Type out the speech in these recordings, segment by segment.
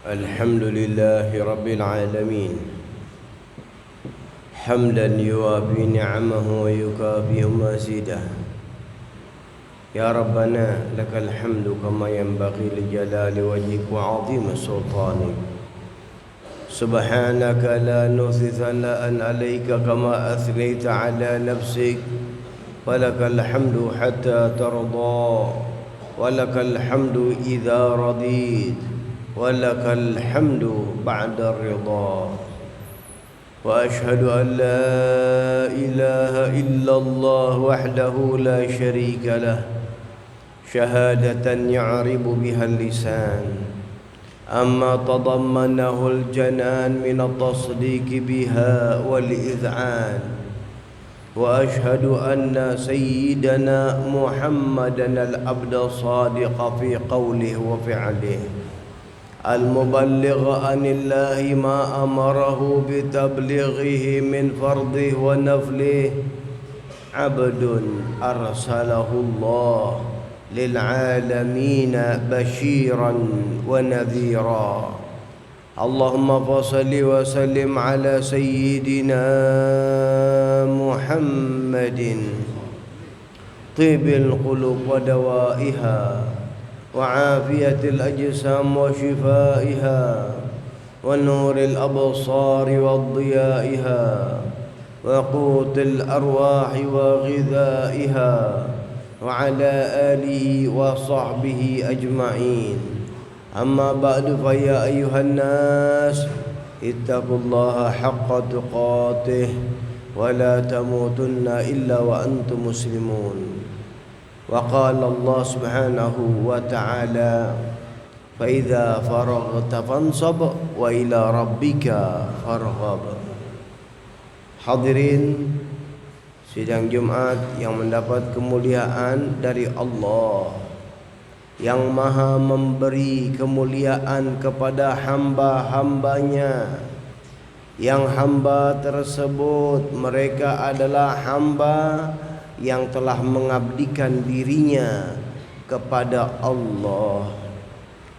الحمد لله رب العالمين حمدا يوافي نعمه ويكافئ مزيده. يا ربنا لك الحمد كما ينبغي لجلال وجهك وعظيم سلطانك. سبحانك لا نحصي ثناء عليك كما أثنيت على نفسك. ولك الحمد حتى ترضى، ولك الحمد إذا رضيت، ولك الحمد بعد الرضا. وأشهد أن لا إله إلا الله وحده لا شريك له شهادة يعرب بها اللسان، أما تضمنه الجنان من التصديق بها والإذعان. وأشهد أن سيدنا محمدا العبد الصادق في قوله وفعله، المبلغ عن الله ما أمره بتبليغه من فرضه ونفله، عبد أرسله الله للعالمين بشيرا ونذيرا. اللهم صل وسلم على سيدنا محمد طيب القلوب ودوائها وعافية الأجسام وشفائها ونور الأبصار وضيائها وقوت الأرواح وغذائها وعلى آله وصحبه أجمعين. أما بعد فيا أيها الناس اتقوا الله حق تقاته ولا تموتن إلا وأنتم مسلمون. وقال الله سبحانه وتعالى فإذا فرغت فانصب وإلى ربك فارغب. Hadirin sidang Jumat yang mendapat kemuliaan dari Allah yang maha memberi kemuliaan kepada hamba-hambanya, yang hamba tersebut mereka adalah hamba yang telah mengabdikan dirinya kepada Allah,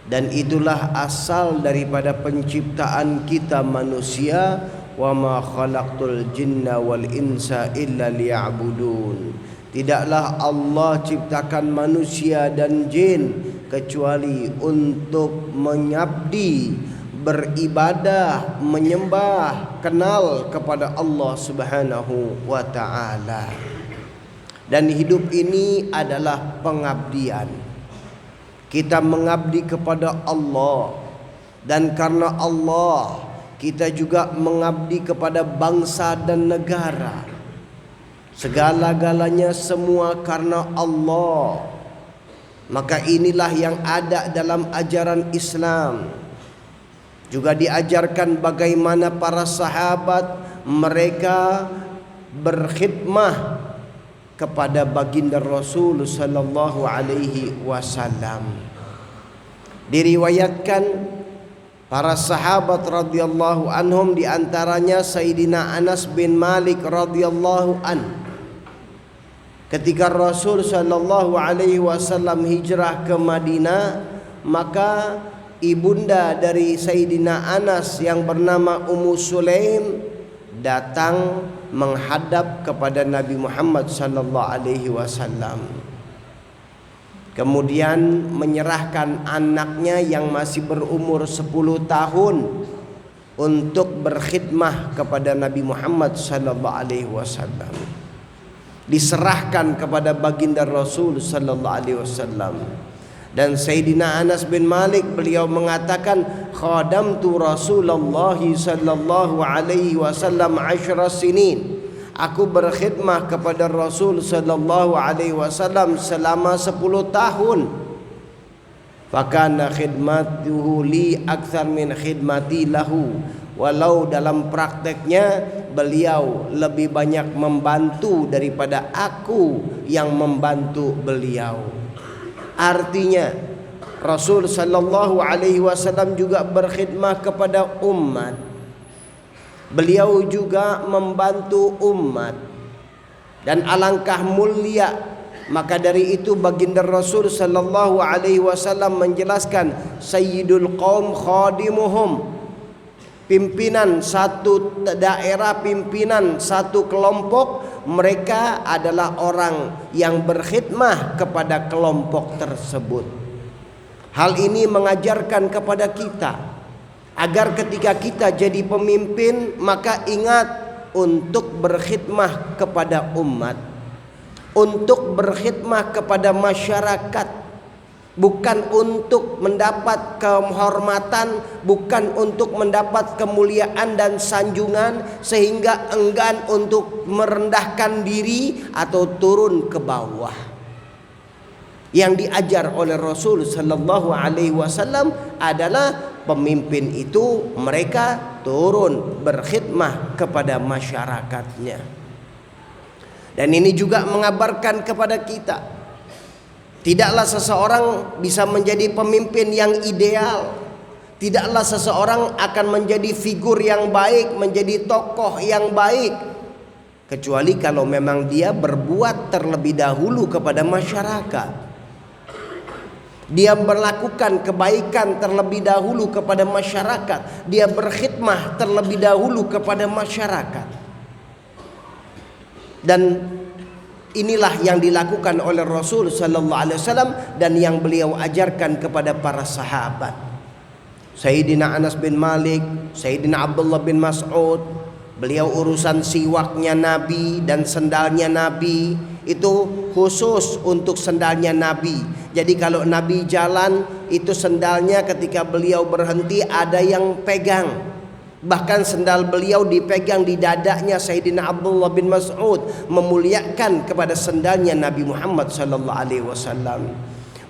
dan itulah asal daripada penciptaan kita manusia. Wa ma khalaqtul jinna wal insa illa liya'budun. Tidaklah Allah ciptakan manusia dan jin kecuali untuk mengabdi, beribadah, menyembah, kenal kepada Allah Subhanahu wa taala. Dan hidup ini adalah pengabdian. Kita mengabdi kepada Allah, dan karena Allah kita juga mengabdi kepada bangsa dan negara. Segala-galanya semua karena Allah. Maka inilah yang ada dalam ajaran Islam. Juga diajarkan bagaimana para sahabat mereka berkhidmah kepada baginda Rasul sallallahu alaihi wasallam. Diriwayatkan para sahabat radhiyallahu anhum, di antaranya Sayyidina Anas bin Malik radhiyallahu an. Ketika Rasul sallallahu alaihi wasallam hijrah ke Madinah, maka ibunda dari Sayyidina Anas yang bernama Ummu Sulaim datang menghadap kepada Nabi Muhammad sallallahu alaihi wasallam. Kemudian menyerahkan anaknya yang masih berumur 10 tahun untuk berkhidmah kepada Nabi Muhammad sallallahu alaihi wasallam. Diserahkan kepada baginda Rasul sallallahu alaihi wasallam. Dan Sayyidina Anas bin Malik beliau mengatakan, khadamtu Rasulullah sallallahu alaihi wasallam 10 sinin. Aku berkhidmah kepada Rasul sallallahu alaihi wasallam selama 10 tahun. Fakana khidmatuhu li akthar min khidmati lahu. Walau dalam prakteknya beliau lebih banyak membantu daripada aku yang membantu beliau. Artinya Rasul sallallahu alaihi wasallam juga berkhidmah kepada umat. Beliau juga membantu umat. Dan alangkah mulia Maka dari itu baginda Rasul sallallahu alaihi wasallam menjelaskan, sayyidul qaum khadimuhum, pimpinan satu daerah, pimpinan satu kelompok, mereka adalah orang yang berkhidmah kepada kelompok tersebut. Hal ini mengajarkan kepada kita agar ketika kita jadi pemimpin, maka ingat untuk berkhidmah kepada umat, untuk berkhidmah kepada masyarakat, bukan untuk mendapat kehormatan, bukan untuk mendapat kemuliaan dan sanjungan sehingga enggan untuk merendahkan diri atau turun ke bawah. Yang diajar oleh Rasul sallallahu alaihi wasallam adalah pemimpin itu mereka turun berkhidmah kepada masyarakatnya. Dan ini juga mengabarkan kepada kita, tidaklah seseorang bisa menjadi pemimpin yang ideal. Tidaklah seseorang akan menjadi figur yang baik, menjadi tokoh yang baik, kecuali kalau memang dia berbuat terlebih dahulu kepada masyarakat. Dia melakukan kebaikan terlebih dahulu kepada masyarakat. Dia berkhidmah terlebih dahulu kepada masyarakat. Dan inilah yang dilakukan oleh Rasul sallallahu alaihi wasallam dan yang beliau ajarkan kepada para sahabat. Sayyidina Anas bin Malik, Sayyidina Abdullah bin Mas'ud, beliau urusan siwaknya Nabi dan sendalnya Nabi itu khusus untuk sendalnya Nabi. Jadi kalau Nabi jalan, itu sendalnya ketika beliau berhenti ada yang pegang. Bahkan sendal beliau dipegang di dadanya Sayyidina Abdullah bin Mas'ud, memuliakan kepada sendalnya Nabi Muhammad sallallahu alaihi wasallam.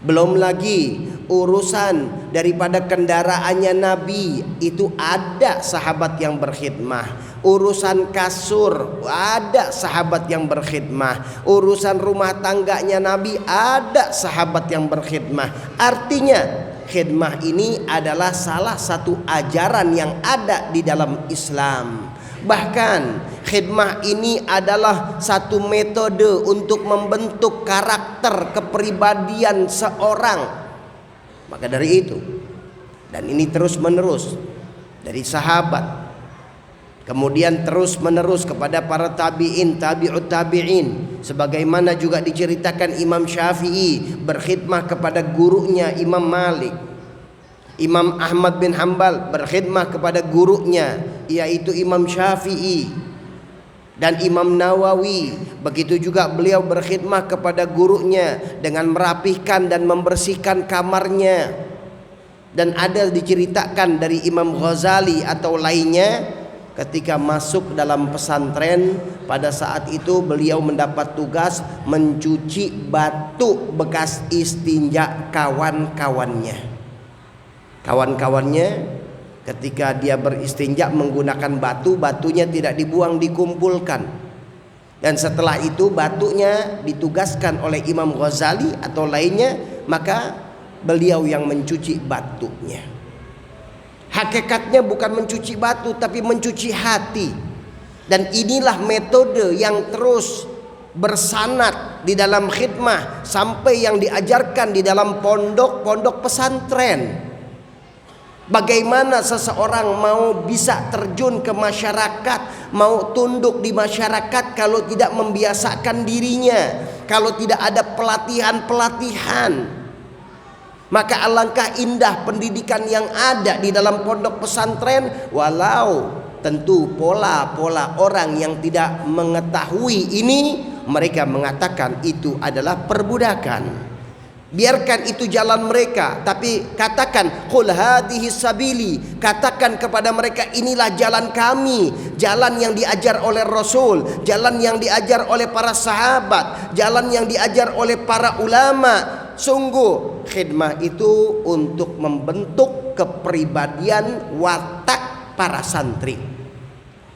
Belum lagi urusan daripada kendaraannya Nabi, itu ada sahabat yang berkhidmah. Urusan kasur ada sahabat yang berkhidmah. Urusan rumah tangganya Nabi ada sahabat yang berkhidmah. Artinya khidmah ini adalah salah satu ajaran yang ada di dalam Islam. Bahkan khidmah ini adalah satu metode untuk membentuk karakter kepribadian seorang. Maka dari itu, dan ini terus menerus dari sahabat, kemudian terus menerus kepada para tabi'in, tabi'ut tabi'in, sebagaimana juga diceritakan Imam Syafi'i berkhidmah kepada gurunya Imam Malik. Imam Ahmad bin Hanbal berkhidmah kepada gurunya yaitu Imam Syafi'i. Dan Imam Nawawi begitu juga beliau berkhidmah kepada gurunya dengan merapihkan dan membersihkan kamarnya. Dan ada diceritakan dari Imam Ghazali atau lainnya, ketika masuk dalam pesantren, pada saat itu beliau mendapat tugas mencuci batu bekas istinja kawan-kawannya. Kawan-kawannya ketika dia beristinja menggunakan batu, batunya tidak dibuang, dikumpulkan. Dan setelah itu batunya ditugaskan oleh Imam Ghazali atau lainnya, maka beliau yang mencuci batunya. Hakikatnya bukan mencuci batu, tapi mencuci hati. Dan inilah metode yang terus bersanad di dalam khidmah sampai yang diajarkan di dalam pondok-pondok pesantren. Bagaimana seseorang mau bisa terjun ke masyarakat, mau tunduk di masyarakat kalau tidak membiasakan dirinya, kalau tidak ada pelatihan-pelatihan. Maka alangkah indah pendidikan yang ada di dalam pondok pesantren, walau tentu pola-pola orang yang tidak mengetahui ini, mereka mengatakan itu adalah perbudakan. Biarkan itu jalan mereka, tapi katakan qul hadhihi sabili, katakan kepada mereka inilah jalan kami, jalan yang diajar oleh Rasul, jalan yang diajar oleh para sahabat, jalan yang diajar oleh para ulama. Sungguh khidmah itu untuk membentuk kepribadian watak para santri.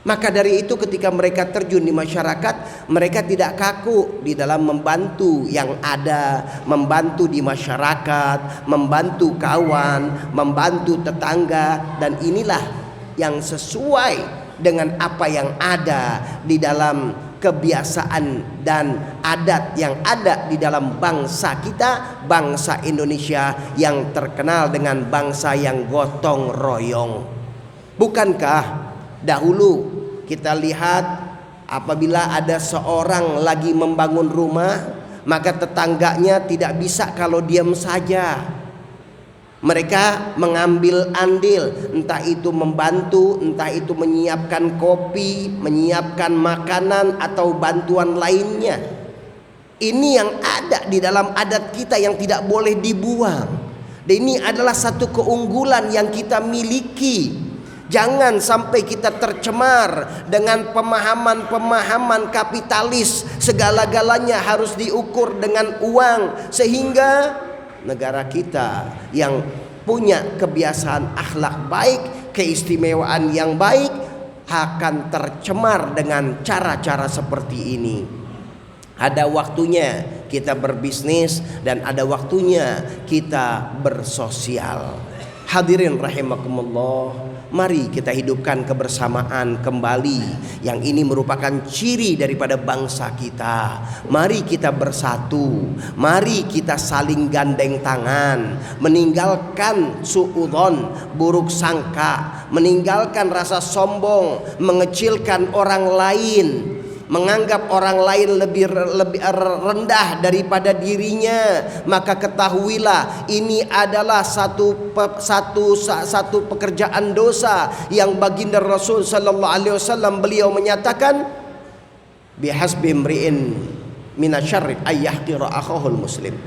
Maka dari itu ketika mereka terjun di masyarakat, mereka tidak kaku di dalam membantu yang ada, membantu di masyarakat, membantu kawan, membantu tetangga. Dan inilah yang sesuai dengan apa yang ada di dalam kebiasaan dan adat yang ada di dalam bangsa kita, bangsa Indonesia yang terkenal dengan bangsa yang gotong royong. Bukankah dahulu kita lihat apabila ada seorang lagi membangun rumah, maka tetangganya tidak bisa kalau diam saja. Mereka mengambil andil, entah itu membantu, entah itu menyiapkan kopi, menyiapkan makanan atau bantuan lainnya. Ini yang ada di dalam adat kita yang tidak boleh dibuang. Dan ini adalah satu keunggulan yang kita miliki. Jangan sampai kita tercemar dengan pemahaman-pemahaman kapitalis. Segala-galanya harus diukur dengan uang, sehingga negara kita yang punya kebiasaan akhlak baik, keistimewaan yang baik akan tercemar dengan cara-cara seperti ini. Ada waktunya kita berbisnis dan ada waktunya kita bersosial. Hadirin rahimakumullah, mari kita hidupkan kebersamaan kembali. Yang ini merupakan ciri daripada bangsa kita. Mari kita bersatu, mari kita saling gandeng tangan, meninggalkan suudzon, buruk sangka, meninggalkan rasa sombong, mengecilkan orang lain, menganggap orang lain lebih rendah daripada dirinya. Maka ketahuilah ini adalah satu pekerjaan dosa yang baginda Rasul sallallahu alaihi wasallam beliau menyatakan, bihasbi imri'in minasyarri ayyahqira akhahul muslim.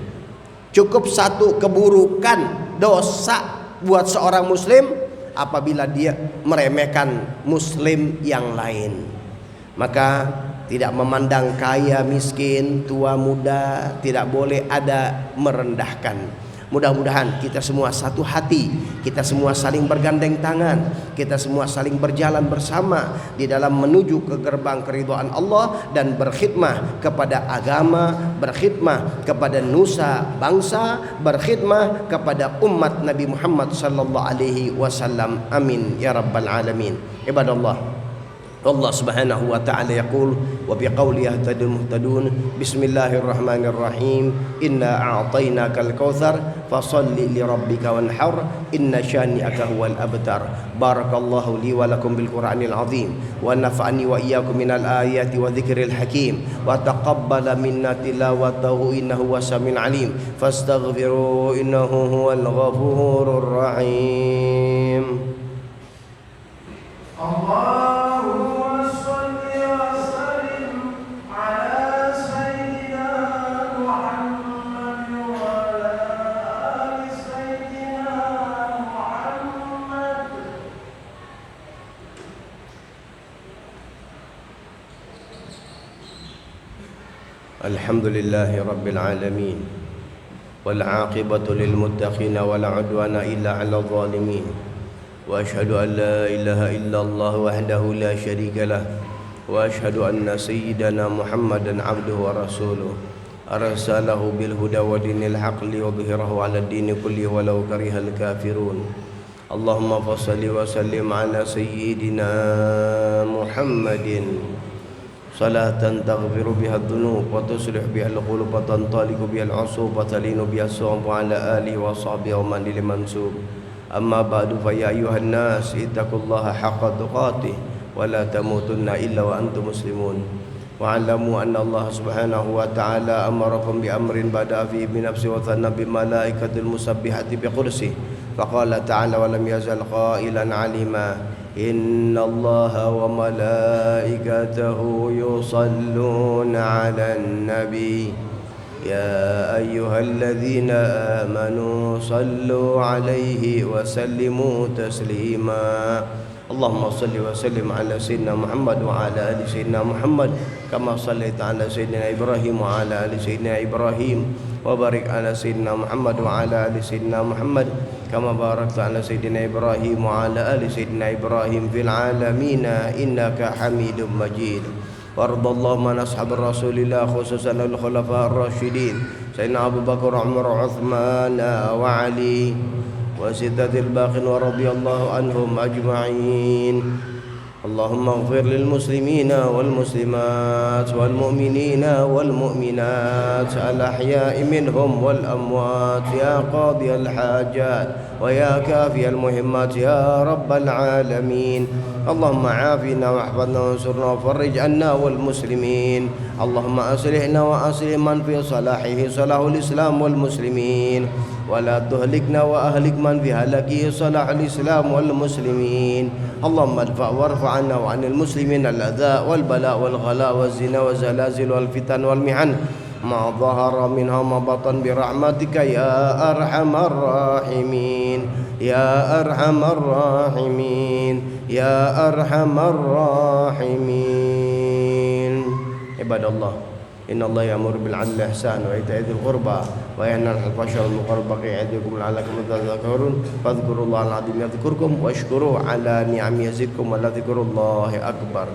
Cukup satu keburukan dosa buat seorang muslim apabila dia meremehkan muslim yang lain. Maka tidak memandang kaya, miskin, tua, muda, tidak boleh ada merendahkan. Mudah-mudahan kita semua satu hati, kita semua saling bergandeng tangan, kita semua saling berjalan bersama di dalam menuju ke gerbang keridhaan Allah dan berkhidmah kepada agama, berkhidmah kepada nusa bangsa, berkhidmah kepada umat Nabi Muhammad sallallahu alaihi wasallam. Amin ya rabbal alamin. Ibadallah, Allah subhanahu wa ta'ala yaqul wa biqawli yahtadil muhtadun bismillahirrahmanirrahim inna a'tainakal kautsar fasalli li rabbika wanhar inna syani'aka huwal abtar. Barakallahu li wa lakum bil Qur'anil azim wa nafa'ani wa iyyakum minal ayati wa dzikril hakim wa taqabbala minna tilawatahu innahu wasamil alim fastaghfiru innahu huwal ghafurur rahim. Allahumma shalli wa sallim ala sayyidina Muhammad wa ala ali sayyidina Muhammad. Alhamdulillahi rabbil alamin wal aqibatu lil muttaqin wa la udwana illa 'alal zalimin. وأشهد أن لا إله إلا الله وحده لا شريك له وأشهد أن سيدنا محمدا عبده ورسوله أرسله بالهدى ودين الحق ليظهره على الدين كله ولو كره الكافرون. اللهم صل وسلم على سيدنا محمد صلاة تغفر بها الذنوب وتصلح بها القلوب وتنطلق بها العصوب وتلين بها الصوم وعلى آله وصحبه ومن لمنسوب. أما بعد فيا أيها الناس اتقوا الله حق تقاته ولا تموتن إلا وأنتم مسلمون واعلموا أن الله سبحانه وتعالى أمركم بأمر بدأ فيه بنفسه وثنى بملائكة المسبحة بقدسه فقال تعالى ولم يزل قائلا عليما إن الله وملائكته يصلون على النبي يا أيها الذين آمنوا صلوا عليه وسلموا تسليما. اللهم صل وسلم على سيدنا محمد وعلى آل سيدنا محمد كما صليت على سيدنا إبراهيم وعلى آل سيدنا إبراهيم وبارك على سيدنا محمد وعلى آل سيدنا محمد كما باركت على سيدنا إبراهيم وعلى آل سيدنا إبراهيم في العالمين إنك حميد مجيد. وارض اللهم عن أصحاب رسول الله خصوصا الخلفاء الراشدين سيدنا أبو بكر وعمر وعثمان وعلي وستة الباقين ورضي الله عنهم أجمعين. اللهم اغفر للمسلمين والمسلمات والمؤمنين والمؤمنات الأحياء منهم والأموات يا قاضي الحاجات ويا كافي المهمات يا رب العالمين. اللهم عافنا واحفظنا وانصرنا وفرج عنا والمسلمين. اللهم أصلحنا وأصلح من في صلاحه صلاح الإسلام والمسلمين، ولا تهلكنا وأهلك من في هلاكه صلاح الإسلام والمسلمين. اللهم ادفع وارفع عنا وعن المسلمين الأذى والبلاء والغلاء والزنا والزلازل والفتن والمحن ما ظهر منها وما بطن برحمتك يا أرحم الراحمين يا أرحم الراحمين يا أرحم الراحمين. عباد الله، إن الله يأمر بالعدل والإحسان وإيتاء ذي القربى وينهى عن الفحشاء والمنكر والبغي يعظكم لعلكم تذكرون. فاذكروا الله العظيم يذكركم واشكروه على نعمه يزدكم ولذكر الله أكبر.